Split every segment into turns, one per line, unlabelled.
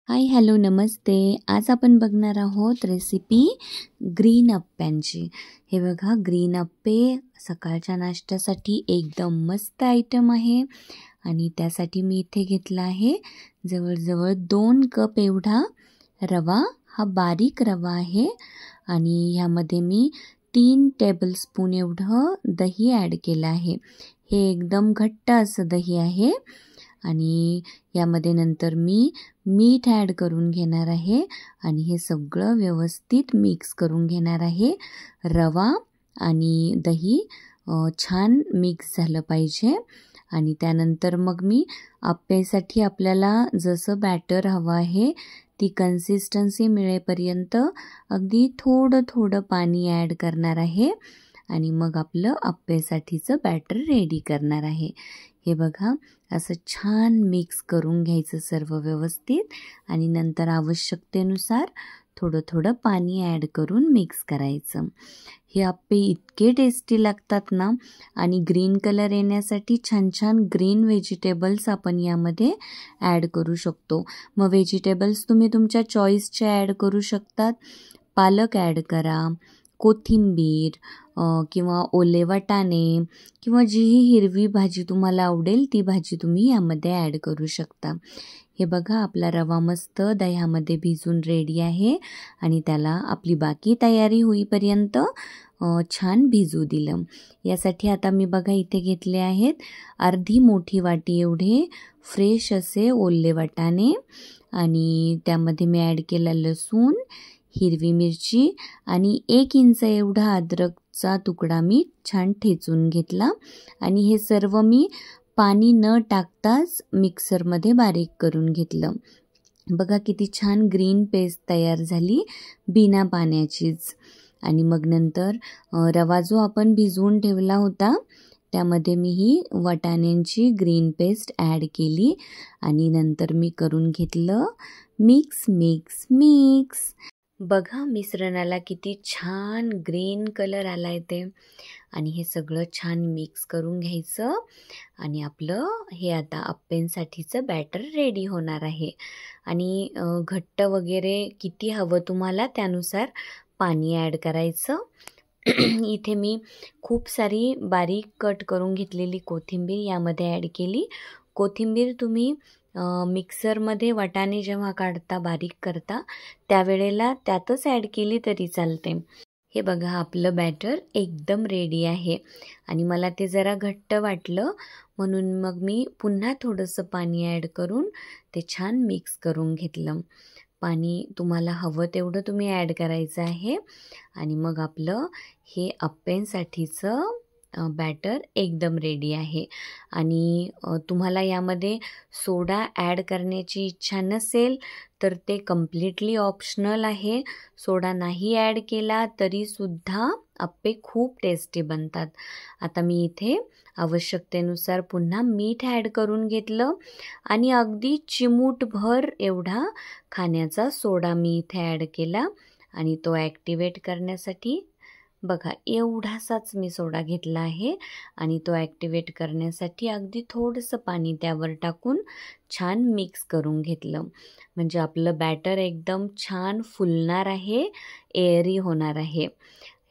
Hi hello नमस्ते. आज आपण बघणार आहोत रेसिपी ग्रीन अप्प्यांची. हे बघा, ग्रीन अप्पे सकाळच्या नाश्त्यासाठी एकदम मस्त आयटम आहे. आणि त्यासाठी मी इथे घेतला आहे जवळजवळ 2 कप एवढा रवा. हा बारीक रवा आहे. आणि ह्यामध्ये मी 3 टेबलस्पून एवढं दही ॲड केलं आहे. हे एकदम घट्ट असं दही आहे. आणि यामध्ये नंतर मी मीठ ॲड करून घेणार आहे आणि हे सगळं व्यवस्थित मिक्स करून घेणार आहे. रवा आणि दही छान मिक्स झालं पाहिजे. आणि त्यानंतर मग मी अप्प्यासाठी आपल्याला जसं बॅटर हवं आहे ती कन्सिस्टन्सी मिळेपर्यंत अगदी थोडं थोडं पाणी ॲड करणार आहे. आणि मग आपलं अप्पेसाठीचं बॅटर रेडी करणार आहे. हे बघा, असं छान मिक्स करून घ्यायचं सर्व व्यवस्थित आणि नंतर आवश्यकतेनुसार थोडं थोडं पाणी ॲड करून मिक्स करायचं. हे अप्पे इतके टेस्टी लागतात ना. आणि ग्रीन कलर येण्यासाठी छान छान ग्रीन व्हेजिटेबल्स आपण यामध्ये ॲड करू शकतो. मग व्हेजिटेबल्स तुम्ही तुमच्या चॉईसचे ॲड करू शकतात. पालक ॲड करा, कोथिंबीर किंवा ओले वाटाणे किंवा जीही हिरवी भाजी तुम्हाला आवडेल ती भाजी तुम्ही यामध्ये ॲड करू शकता. हे बघा, आपला रवा मस्त दह्यामध्ये भिजून रेडी आहे. आणि त्याला आपली बाकी तयारी होईपर्यंत छान भिजू दिलं. यासाठी आता मी बघा इथे घेतले आहेत अर्धी मोठी वाटी एवढे फ्रेश असे ओले वाटाणे. आणि त्यामध्ये मी ॲड केला लसूण, हिरवी मिरची आणि 1 इंच एवढा अद्रकचा तुकडा मी छान ठेचून घेतला. आणि हे सर्व मी पाणी न टाकताच मिक्सरमध्ये बारीक करून घेतलं. बघा किती छान ग्रीन पेस्ट तयार झाली बिना पाण्याचीच. आणि मग नंतर रवा जो आपण भिजवून ठेवला होता त्यामध्ये मी ही वाटाण्यांची ग्रीन पेस्ट ॲड केली. आणि नंतर मी करून घेतलं मिक्स मिक्स मिक्स. बघा, मिश्रणाला किती छान ग्रीन कलर आला आहे ते. आणि हे सगळं छान मिक्स करून घ्यायचं. आणि आपलं हे आता अप्प्यांसाठीचं बॅटर रेडी होणार आहे. आणि घट्ट वगैरे किती हवं तुम्हाला त्यानुसार पाणी ॲड करायचं. इथे मी खूप सारी बारीक कट करून घेतलेली कोथिंबीर यामध्ये ॲड केली. कोथिंबीर तुम्ही मिक्सरमध्ये वाटाणे जेव्हा काढता बारीक करता त्यावेळेला त्यातच ॲड केली तरी चालते. हे बघा, आपलं बॅटर एकदम रेडी आहे. आणि मला ते जरा घट्ट वाटलं म्हणून मग मी पुन्हा थोडंसं पाणी ॲड करून ते छान मिक्स करून घेतलं. पाणी तुम्हाला हवं तेवढं तुम्ही ॲड करायचं आहे. आणि मग आपलं हे अप्प्यांसाठीचं बॅटर एकदम रेडी आहे. आणि तुम्हाला यामध्ये सोडा ॲड करण्याची इच्छा नसेल तर ते कम्प्लिटली ऑप्शनल आहे. सोडा नाही ॲड केला तरीसुद्धा अप्पे खूप टेस्टी बनतात. आता मी इथे आवश्यकतेनुसार पुन्हा मीठ ॲड करून घेतलं. आणि अगदी चिमूटभर एवढा खाण्याचा सोडा मी इथे ॲड केला. आणि तो ॲक्टिवेट करण्यासाठी बघा एवढासाच मी सोडा घेतला आहे. आणि तो ॲक्टिवेट करण्यासाठी अगदी थोडंसं पाणी त्यावर टाकून छान मिक्स करून घेतलं. म्हणजे आपलं बॅटर एकदम छान फुलणार आहे, एअरी होणार आहे.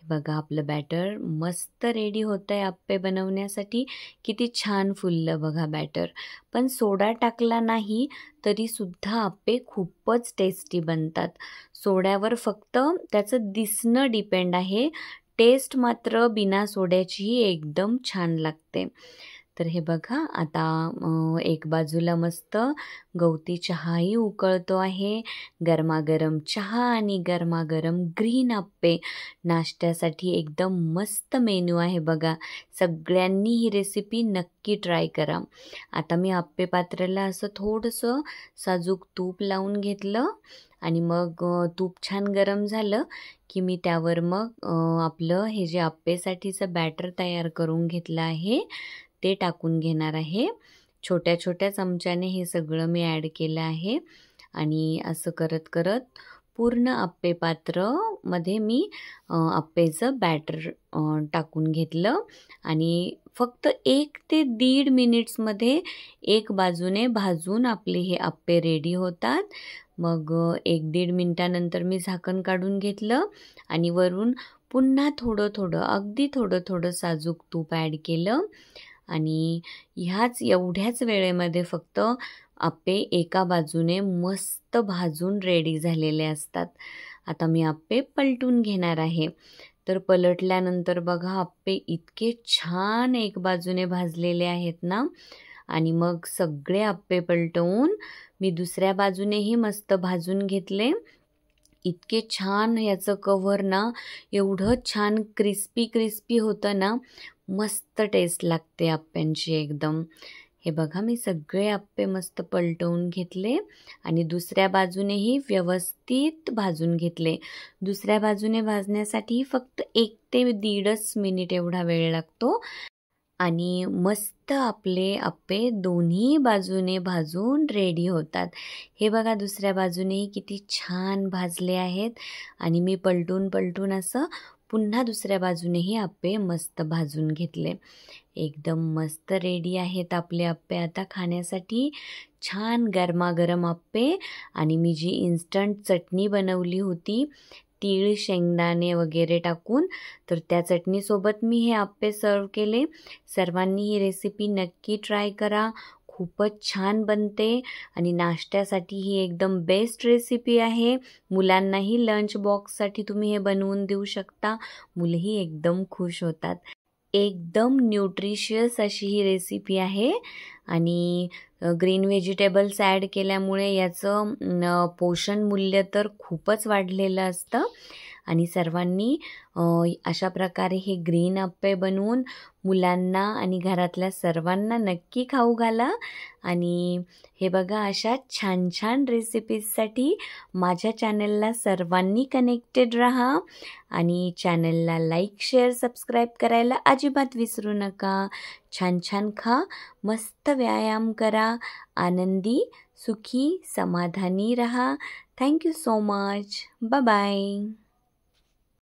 बघा, आपलं बॅटर मस्त रेडी होतं आहे अप्पे बनवण्यासाठी. किती छान फुललं बघा बॅटर. पण सोडा टाकला नाही तरीसुद्धा अप्पे खूपच टेस्टी बनतात. सोड्यावर फक्त त्याचं दिसणं डिपेंड आहे. टेस्ट मात्र बिना सोड्याचीही एकदम छान लागते. तर हे बघा, आता एक बाजूला मस्त गवती चहाही उकळतो आहे. गरमागरम चहा आणि गरमागरम ग्रीन अप्पे नाश्त्यासाठी एकदम मस्त मेनू आहे बघा. सगळ्यांनी ही रेसिपी नक्की ट्राय करा. आता मी अप्पे पात्राला असं थोडंसं साजूक तूप लावून घेतलं. आणि मग तूप छान गरम झालं की मी त्यावर मग आपलं हे जे अप्पेसाठीचं बॅटर तयार करून घेतलं आहे ते टाकून घेणार आहे. छोट्या छोट्या चमच्याने हे सगळं मी ॲड केलं आहे. आणि असं करत करत पूर्ण अप्पे पात्रमध्ये मी अप्पेचं बॅटर टाकून घेतलं. आणि फक्त 1 ते 1.5 मिनिट्समध्ये एक बाजूने भाजून आपले हे अप्पे रेडी होतात. मग 1-1.5 मिनिटानंतर मी झाकण काढून घेतलं आणि वरून पुन्हा थोडं अगदी थोडं साजूक तूप ॲड केलं आणि एवढ्याच वेळेमध्ये फक्त आप्पे एका बाजूने मस्त भाजून रेडी झालेले असतात. आता मी आप्पे पलटून घेणार आहे. तर पलटल्यानंतर बघा आप्पे इतके छान एक बाजूने भाजलेले आहेत ना. आणि मग सगळे आप्पे पलटवून मी दुसऱ्या बाजूनेही मस्त भाजून घेतले. इतके छान याचं कव्हर ना एवढं छान क्रिस्पी होतं ना, मस्त टेस्ट लागते आप्प्यांची एकदम. हे बघा मी सगळे आप्पे मस्त पलटवून घेतले आणि दुसऱ्या बाजूनेही व्यवस्थित भाजून घेतले. दुसऱ्या बाजूने भाजण्यासाठी फक्त 1 ते 1.5 मिनिट एवढा वेळ लागतो आणि मस्त आपले आप्पे दोन्ही बाजूने भाजून रेडी होतात. हे बघा दुसऱ्या बाजूनेही किती छान भाजले आहेत आणि मी पलटून असं पुन्हा दुसऱ्या बाजूनेही आप्पे मस्त भाजून घेतले. एकदम मस्त रेडी आहेत आपले आप्पे आता खाण्यासाठी. छान गरमागरम आप्पे आणि मी जी इन्स्टंट चटणी बनवली होती तीळ, शेंगदाणे वगैरे टाकून, तर त्या चटणीसोबत मी हे आप्पे सर्व केले. सर्वांनी ही रेसिपी नक्की ट्राय करा. खूपच छान बनते आणि नाश्त्यासाठी ही एकदम बेस्ट रेसिपी आहे. मुलांनाही लंच बॉक्ससाठी तुम्ही हे बनवून देऊ शकता. मुलंही एकदम खुश होतात. एकदम न्यूट्रिशियस अशी ही रेसिपी आहे आणि ग्रीन व्हेजिटेबल्स ॲड केल्यामुळे याचं पोषण मूल्य तर खूपच वाढलेलं असतं. आणि सर्वांनी अशा प्रकारे हे ग्रीन आप्पे बनवून मुलांना आणि घरातल्या सर्वांना नक्की खाऊ घाला. आणि हे बघा अशा छान रेसिपीजसाठी माझ्या चॅनलला सर्वांनी कनेक्टेड राहा आणि चॅनलला लाईक, शेअर, सबस्क्राईब करायला अजिबात विसरू नका. छान खा, मस्त व्यायाम करा, आनंदी, सुखी, समाधानी रहा. Thank you so much. बाय.